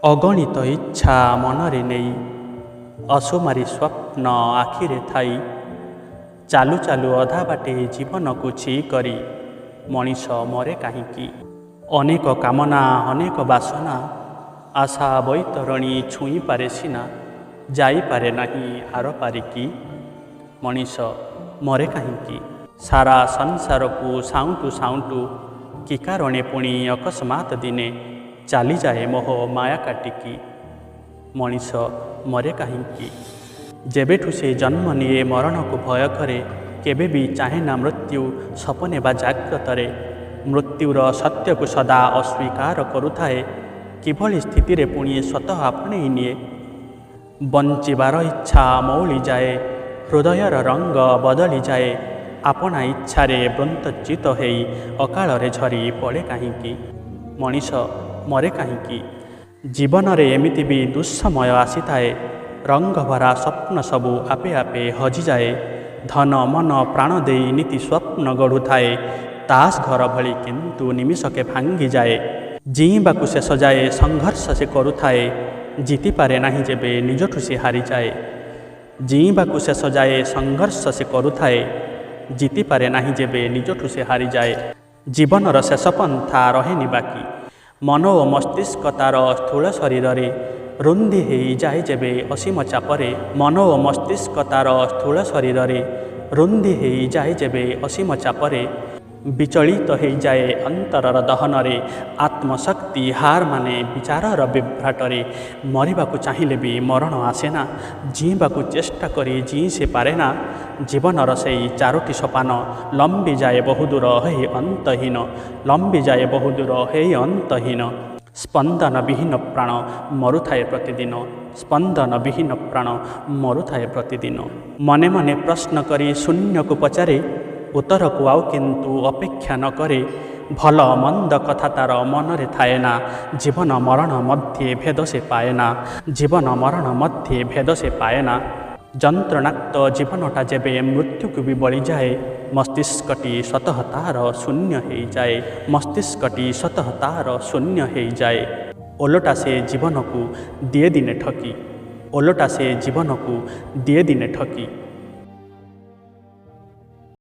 ଅଗଣିତ ଇଚ୍ଛା ମନରେ ନେଇ ଅସୁମାରୀ ସ୍ୱପ୍ନ ଆଖିରେ ଥାଇ ଚାଲୁ ଚାଲୁ ଅଧା ବାଟେ ଜୀବନକୁ ଛି କରି ମଣିଷ ମରେ କାହିଁକି? ଅନେକ କାମନା ଅନେକ ବାସନା ଆଶା ବୈତରଣୀ ଛୁଇଁପାରେ ସିନା ଯାଇପାରେ ନାହିଁ ଆର ପାରିକି। ମଣିଷ ମରେ କାହିଁକି? ସାରା ସଂସାରକୁ ସାଉଁଟୁ ସାଉଁଟୁ କି କାରଣେ ପୁଣି ଅକସ୍ମାତ୍ ଦିନେ ଚାଲିଯାଏ ମୋହ ମାୟା କାଟିକି। ମଣିଷ ମରେ କାହିଁକି? ଯେବେଠୁ ସେ ଜନ୍ମ ନିଏ ମରଣକୁ ଭୟ କରେ, କେବେ ବି ଚାହେଁ ନା ମୃତ୍ୟୁ ସପନେ ବା ଜାଗ୍ରତରେ। ମୃତ୍ୟୁର ସତ୍ୟକୁ ସଦା ଅସ୍ୱୀକାର କରୁଥାଏ। କିଭଳି ସ୍ଥିତିରେ ପୁଣି ସ୍ୱତଃ ଆପଣେଇ ନିଏ। ବଞ୍ଚିବାର ଇଚ୍ଛା ମଉଳିଯାଏ, ହୃଦୟର ରଙ୍ଗ ବଦଳିଯାଏ। ଆପଣା ଇଚ୍ଛାରେ ବୃନ୍ତଚିତ ହେଇ ଅକାଳରେ ଝରି ପଡ଼େ କାହିଁକି? ମଣିଷ ମରେ କାହିଁକି? ଜୀବନରେ ଏମିତି ବି ଦୁଃସମୟ ଆସିଥାଏ, ରଙ୍ଗଭରା ସ୍ୱପ୍ନ ସବୁ ଆପେ ଆପେ ହଜିଯାଏ। ଧନ ମନ ପ୍ରାଣ ଦେଇ ନୀତି ସ୍ୱପ୍ନ ଗଢ଼ୁଥାଏ, ତାସ୍ ଘର ଭଳି କିନ୍ତୁ ନିମିଷକେ ଭାଙ୍ଗିଯାଏ। ଜୀଇବାକୁ ଶେଷ ଯାଏ ସଂଘର୍ଷ ସେ କରୁଥାଏ, ଜିତିପାରେ ନାହିଁ ଯେବେ ନିଜଠୁ ସେ ହାରିଯାଏ। ଜୀଇବାକୁ ଶେଷ ଯାଏ ସଂଘର୍ଷ ସେ କରୁଥାଏ, ଜିତିପାରେ ନାହିଁ ଯେବେ ନିଜଠୁ ସେ ହାରିଯାଏ। ଜୀବନର ଶେଷ ପନ୍ଥା ରହେନି ବାକି, ମନ ଓ ମସ୍ତିଷ୍କ ତାର ସ୍ଥୂଳ ଶରୀରରେ ରୁନ୍ଧି ହେଇଯାଏ ଯେବେ ଅସୀମ ଚାପରେ। ମନ ଓ ମସ୍ତିଷ୍କ ତାର ସ୍ଥୂଳ ଶରୀରରେ ରୁନ୍ଧି ହେଇଯାଏ ଯେବେ ଅସୀମ ଚାପରେ। ବିଚଳିତ ହେଇଯାଏ ଅନ୍ତରର ଦହନରେ, ଆତ୍ମଶକ୍ତି ହାର ମାନେ ବିଚାରର ବିଭ୍ରାଟରେ। ମରିବାକୁ ଚାହିଁଲେ ବି ମରଣ ଆସେନା, ଜୀଇବାକୁ ଚେଷ୍ଟା କରି ଜୀଇ ସେ ପାରେନା। ଜୀବନର ସେଇ ଚାରୋଟି ସୋପାନ ଲମ୍ବିଯାଏ ବହୁଦୂର ହେଇ ଅନ୍ତହୀନ, ଲମ୍ବିଯାଏ ବହୁଦୂର ହେଇ ଅନ୍ତହୀନ। ସ୍ପନ୍ଦନ ବିହୀନ ପ୍ରାଣ ମରୁଥାଏ ପ୍ରତିଦିନ, ସ୍ପନ୍ଦନ ବିହୀନ ପ୍ରାଣ ମରୁଥାଏ ପ୍ରତିଦିନ। ମନେ ମନେ ପ୍ରଶ୍ନ କରି ଶୂନ୍ୟକୁ ପଚାରେ, ଉତ୍ତରକୁ ଆଉ କିନ୍ତୁ ଅପେକ୍ଷା ନ କରେ। ଭଲ ମନ୍ଦ କଥା ତାର ମନରେ ଥାଏନା, ଜୀବନ ମରଣ ମଧ୍ୟେ ଭେଦ ସେ ପାଏନା, ଜୀବନ ମରଣ ମଧ୍ୟେ ଭେଦ ସେ ପାଏନା। ଯନ୍ତ୍ରଣାକ୍ତ ଜୀବନଟା ଯେବେ ମୃତ୍ୟୁକୁ ବି ବଳିଯାଏ, ମସ୍ତିଷ୍କଟି ସ୍ୱତଃ ତାହାର ଶୂନ୍ୟ ହେଇଯାଏ, ମସ୍ତିଷ୍କଟି ସ୍ୱତଃ ତାହାର ଶୂନ୍ୟ ହେଇଯାଏ। ଓଲଟା ସେ ଜୀବନକୁ ଦିଏ ଦିନେ ଠକି, ଓଲଟା ସେ ଜୀବନକୁ ଦିଏ ଦିନେ ଠକି।